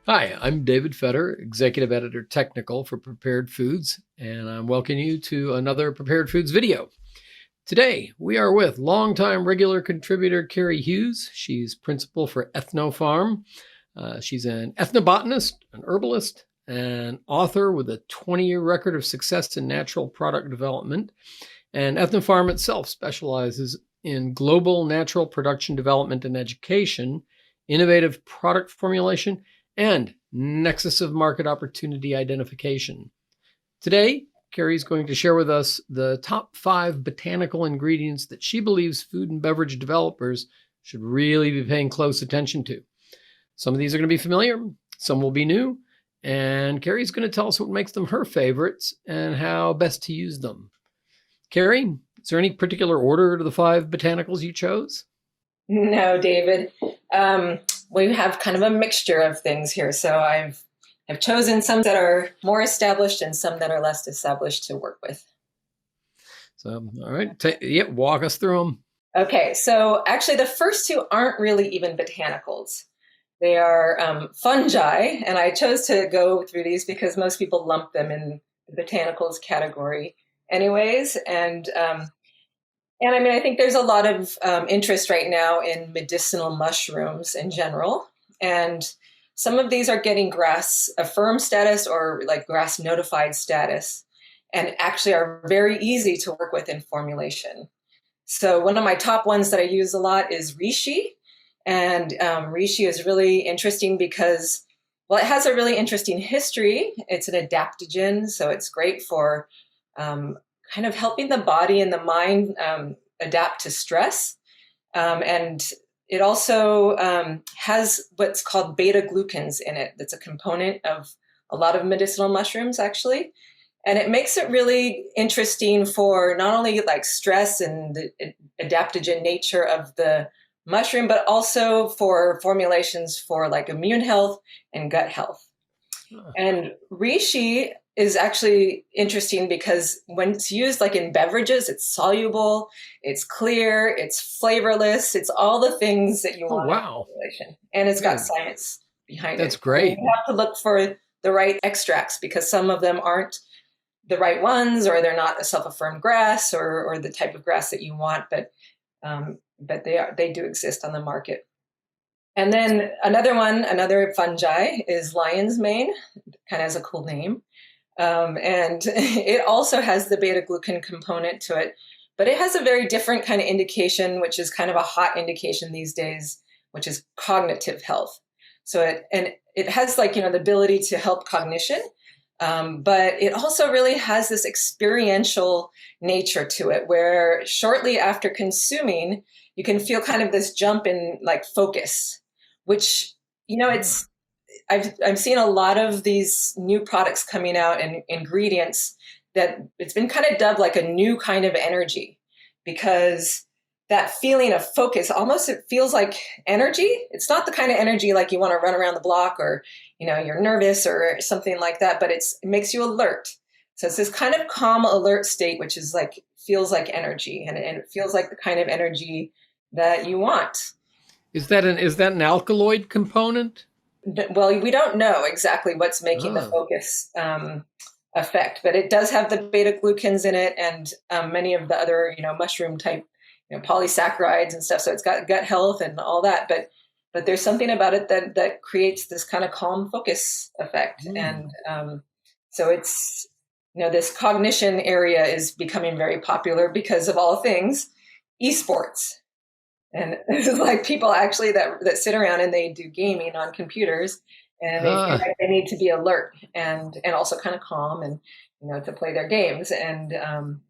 Hi, I'm David Fetter, Executive Editor Technical for Prepared Foods, and I'm welcoming you to another Prepared Foods video. Today, we are with longtime regular contributor Kerry Hughes. She's principal for EthnoPharm. She's an ethnobotanist, an herbalist, and author with a 20-year record of success in natural product development. And EthnoPharm itself specializes in global natural production development and education, innovative product formulation, and nexus of market opportunity identification. Today, Kerry's going to share with us the top 5 botanical ingredients that she believes food and beverage developers should really be paying close attention to. Some of these are going to be familiar, some will be new, and Kerry's going to tell us what makes them her favorites and how best to use them. Kerry, is there any particular order to the 5 botanicals you chose? No, David. We have kind of a mixture of things here. So I've chosen some that are more established and some that are less established to work with. So, all right, walk us through them. Okay, so actually the first 2 aren't really even botanicals. They are fungi, and I chose to go through these because most people lump them in the botanicals category anyways. And I mean, I think there's a lot of interest right now in medicinal mushrooms in general. And some of these are getting GRAS affirmed status or like GRAS notified status, and actually are very easy to work with in formulation. So one of my top ones that I use a lot is reishi. And reishi is really interesting because, well, it has a really interesting history. It's an adaptogen, so it's great for kind of helping the body and the mind adapt to stress. And it also has what's called beta glucans in it. That's a component of a lot of medicinal mushrooms, actually. And it makes it really interesting for not only like stress and the adaptogen nature of the mushroom, but also for formulations for like immune health and gut health. And reishi is actually interesting because when it's used like in beverages, it's soluble, it's clear, it's flavorless, it's all the things that you want in formulation. And it's got science behind it. That's great. You have to look for the right extracts because some of them aren't the right ones, or they're not a self-affirmed GRAS or the type of GRAS that you want, but they do exist on the market. And then another fungi is lion's mane, kind of has a cool name. And it also has the beta glucan component to it, but it has a very different kind of indication, which is kind of a hot indication these days, which is cognitive health. So it has like, the ability to help cognition, but it also really has this experiential nature to it, where shortly after consuming, you can feel kind of this jump in like focus, which, I've seen a lot of these new products coming out and ingredients that it's been kind of dubbed like a new kind of energy, because that feeling of focus, almost it feels like energy. It's not the kind of energy like you want to run around the block or, you're nervous or something like that, but it makes you alert. So it's this kind of calm, alert state, which is like, feels like energy, and it feels like the kind of energy that you want. Is that an alkaloid component? Well, we don't know exactly what's making the focus effect, but it does have the beta glucans in it, and many of the other, mushroom type, polysaccharides and stuff. So it's got gut health and all that, but there's something about it that creates this kind of calm focus effect. And so it's, this cognition area is becoming very popular because of all things esports. And this is like people actually that sit around and they do gaming on computers, and they feel like they need to be alert and also kind of calm and, to play their games. And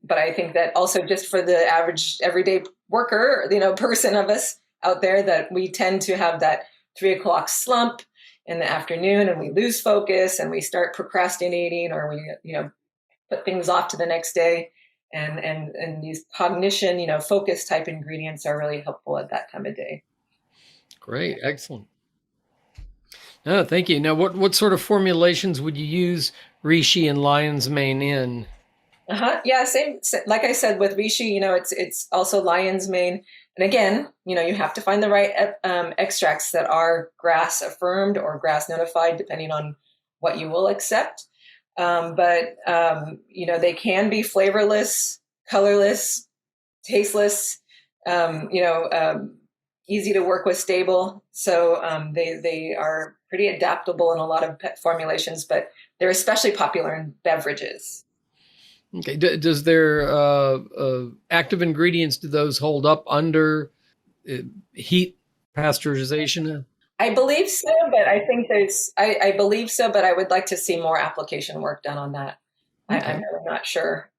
but I think that also just for the average everyday worker, person of us out there, that we tend to have that 3 o'clock slump in the afternoon, and we lose focus and we start procrastinating, or we, put things off to the next day. And these cognition, focus type ingredients are really helpful at that time of day. Great. Excellent. Oh, thank you. Now, what sort of formulations would you use reishi and lion's mane in? Yeah, like I said with reishi, it's also lion's mane. And again, you have to find the right extracts that are grass affirmed or grass notified, depending on what you will accept. But they can be flavorless, colorless, tasteless, um, you know, um, easy to work with, stable. So they are pretty adaptable in a lot of pet formulations, but they're especially popular in beverages. Okay. Does their active ingredients, do those hold up under uh, heat pasteurization? I believe so, but I think I believe so, but I would like to see more application work done on that. I'm Okay. really not sure,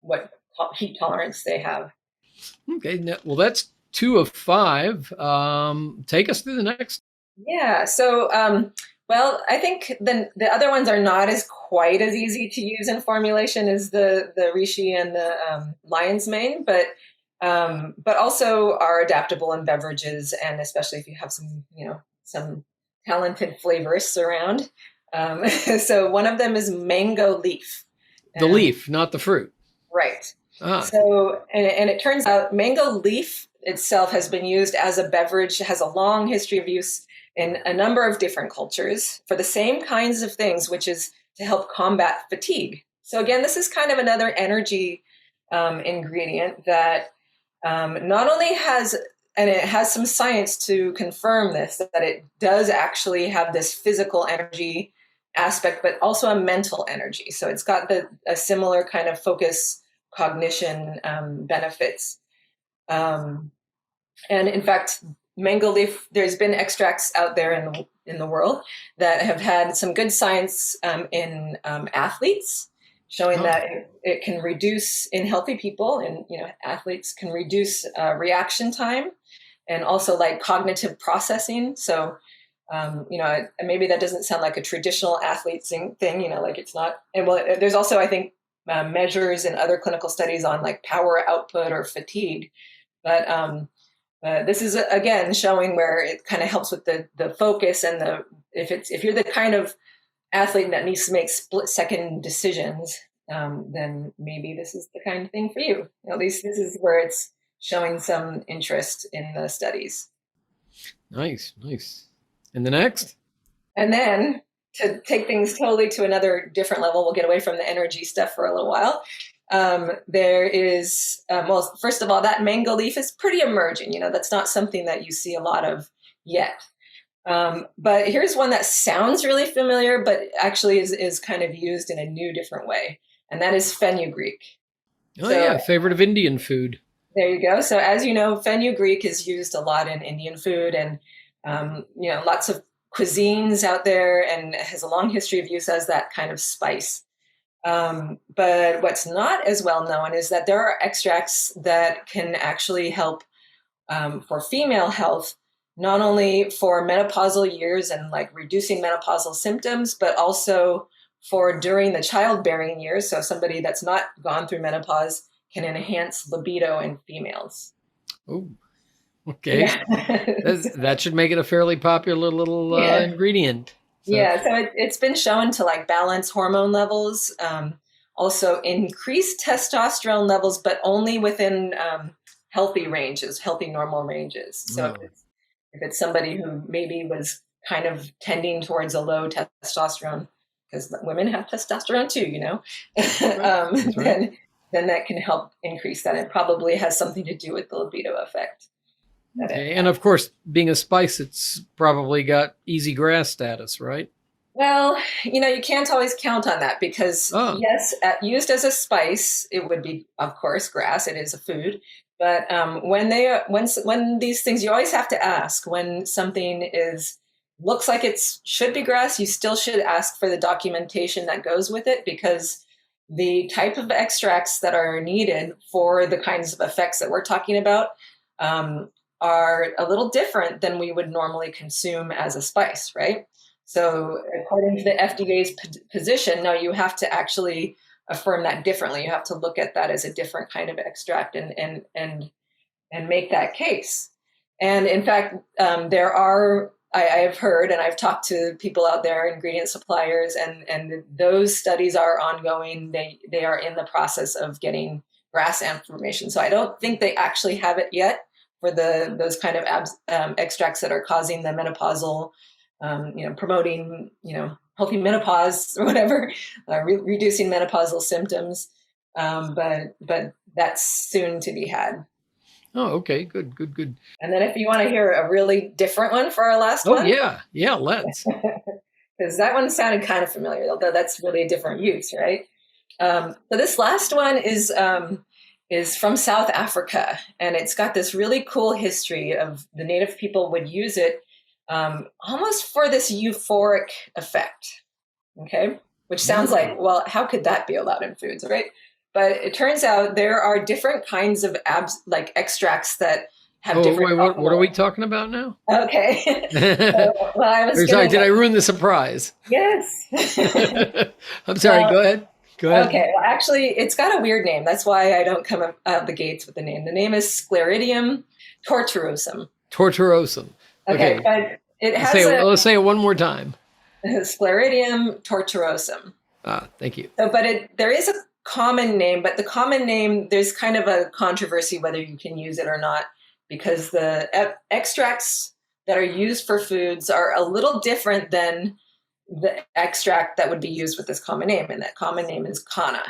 what heat tolerance they have. Okay. Well, that's 2 of 5. Take us through the next. Yeah. Well, I think the other ones are not as quite as easy to use in formulation as the reishi and the lion's mane, but also are adaptable in beverages, and especially if you have some talented flavorists around. So one of them is mango leaf. The Um, leaf, not the fruit. Right. Ah, And it turns out mango leaf itself has been used as a beverage, has a long history of use in a number of different cultures for the same kinds of things, which is to help combat fatigue. So again, this is kind of another energy ingredient that not only has, and it has some science to confirm this, that it does actually have this physical energy aspect, but also a mental energy. So it's got a similar kind of focus, cognition benefits. Um, and in fact, mango leaf, there's been extracts out there in the world that have had some good science in athletes, showing oh, that it can reduce in healthy people, and athletes can reduce reaction time and also like cognitive processing. So maybe that doesn't sound like a traditional athlete thing, like it's not. And well, there's also, I think, measures in other clinical studies on like power output or fatigue. But this is again showing where it kind of helps with the focus and if you're the kind of athlete that needs to make split second decisions, then maybe this is the kind of thing for you. At least this is where it's showing some interest in the studies. nice, nice. And the next? And then to take things totally to another different level, we'll get away from the energy stuff for a little while. There is, well, first of all, that mango leaf is pretty emerging. That's not something that you see a lot of yet. But here's one that sounds really familiar, but actually is kind of used in a new, different way. And that is fenugreek. Oh, So yeah, favorite of Indian food. there you go. So as you know, fenugreek is used a lot in Indian food, and lots of cuisines out there, and has a long history of use as that kind of spice. But what's not as well known is that there are extracts that can actually help for female health, not only for menopausal years and like reducing menopausal symptoms, but also for during the childbearing years. So somebody that's not gone through menopause can enhance libido in females. Oh, okay. Yeah. That should make it a fairly popular little Yeah. ingredient. So, Yeah, so it's been shown to like balance hormone levels, also increase testosterone levels, but only within healthy ranges, healthy normal ranges. So oh, if it's somebody who maybe was kind of tending towards a low testosterone, because women have testosterone too, right. That's right. then that can help increase that. It probably has something to do with the libido effect that it Okay. And has. of course, being a spice, it's probably got easy grass status, right? Well, you can't always count on that because, Oh, yes, used as a spice, it would be, of course, grass. It is a food, but when these things, you always have to ask when something looks like it should be grass. You still should ask for the documentation that goes with it, because the type of extracts that are needed for the kinds of effects that we're talking about are a little different than we would normally consume as a spice, right? So, according to the FDA's position, no, you have to actually affirm that differently. You have to look at that as a different kind of extract and make that case. And in fact, there are I've heard, and I've talked to people out there, ingredient suppliers, and those studies are ongoing. They are in the process of getting GRAS information. So I don't think they actually have it yet for those kind of extracts that are causing the menopausal, promoting, healthy menopause or whatever, reducing menopausal symptoms. But that's soon to be had. Oh, okay. Good. And then if you want to hear a really different one for our last one. Oh, yeah, let's. Because that one sounded kind of familiar, although that's really a different use, right? So this last one is from South Africa, and it's got this really cool history of the native people would use it almost for this euphoric effect, okay? Which sounds like, well, how could that be allowed in foods, right? But it turns out there are different kinds of extracts that have different. Wait, what are we talking about now? Okay. Sorry, did I ruin the surprise? Yes. I'm sorry. Go ahead. Okay. Well, actually, it's got a weird name. That's why I don't come out the gates with the name. The name is Scleridium tortuosum. Tortuosum. Okay. But it has let's say it one more time. Scleridium tortuosum. Thank you. So, there is a common name, but the common name, there's kind of a controversy whether you can use it or not, because the extracts that are used for foods are a little different than the extract that would be used with this common name, and that common name is Kana.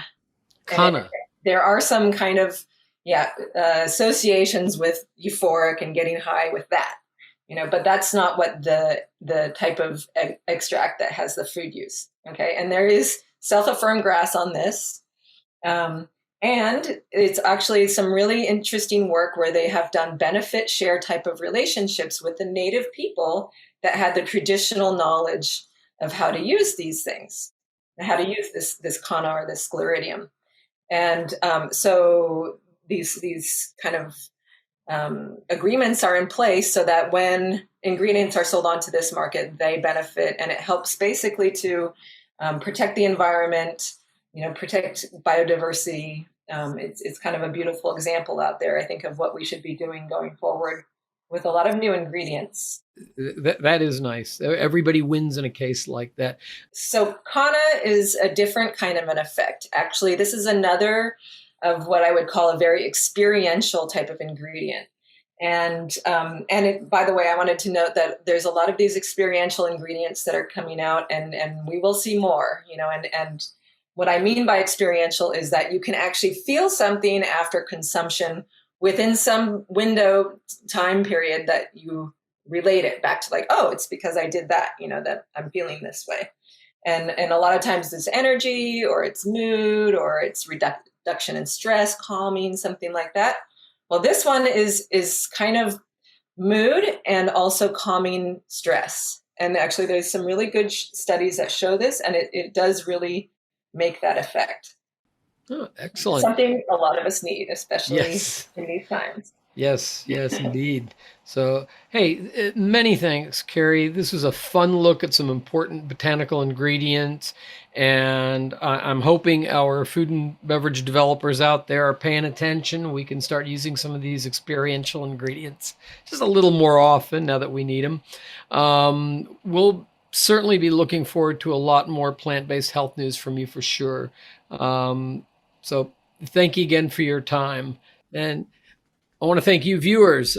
Kana. There are some kind of associations with euphoric and getting high with that, but that's not what the type of extract that has the food use. Okay, and there is self-affirmed GRAS on this. And it's actually some really interesting work where they have done benefit share type of relationships with the native people that had the traditional knowledge of how to use these things, and how to use this Kana or this Scleridium. And so these kind of agreements are in place so that when ingredients are sold onto this market, they benefit, and it helps basically to protect the environment, protect biodiversity. It's kind of a beautiful example out there, I think, of what we should be doing going forward with a lot of new ingredients. That is nice. Everybody wins in a case like that. So Kana is a different kind of an effect. Actually, this is another of what I would call a very experiential type of ingredient. And by the way, I wanted to note that there's a lot of these experiential ingredients that are coming out, and we will see more, and what I mean by experiential is that you can actually feel something after consumption within some window time period that you relate it back to, like, oh, it's because I did that, that I'm feeling this way. And a lot of times it's energy, or it's mood, or it's reduction in stress, calming, something like that. Well, this one is kind of mood and also calming stress. And actually there's some really good studies that show this, and it does really make that effect. Oh, excellent. Something a lot of us need, especially in these times. Yes, indeed. So, hey, many thanks, Kerry. This was a fun look at some important botanical ingredients, and I'm hoping our food and beverage developers out there are paying attention. We can start using some of these experiential ingredients just a little more often now that we need them. We'll certainly be looking forward to a lot more plant-based health news from you for sure. So thank you again for your time. And I want to thank you, viewers.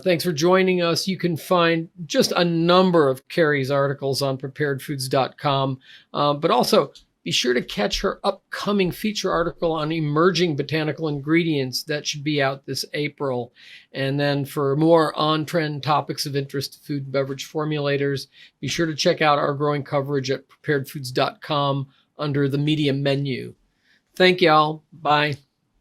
Thanks for joining us. You can find just a number of Kerry's articles on preparedfoods.com, but also be sure to catch her upcoming feature article on emerging botanical ingredients that should be out this April. And then for more on-trend topics of interest to food and beverage formulators, be sure to check out our growing coverage at preparedfoods.com under the media menu. Thank y'all. Bye.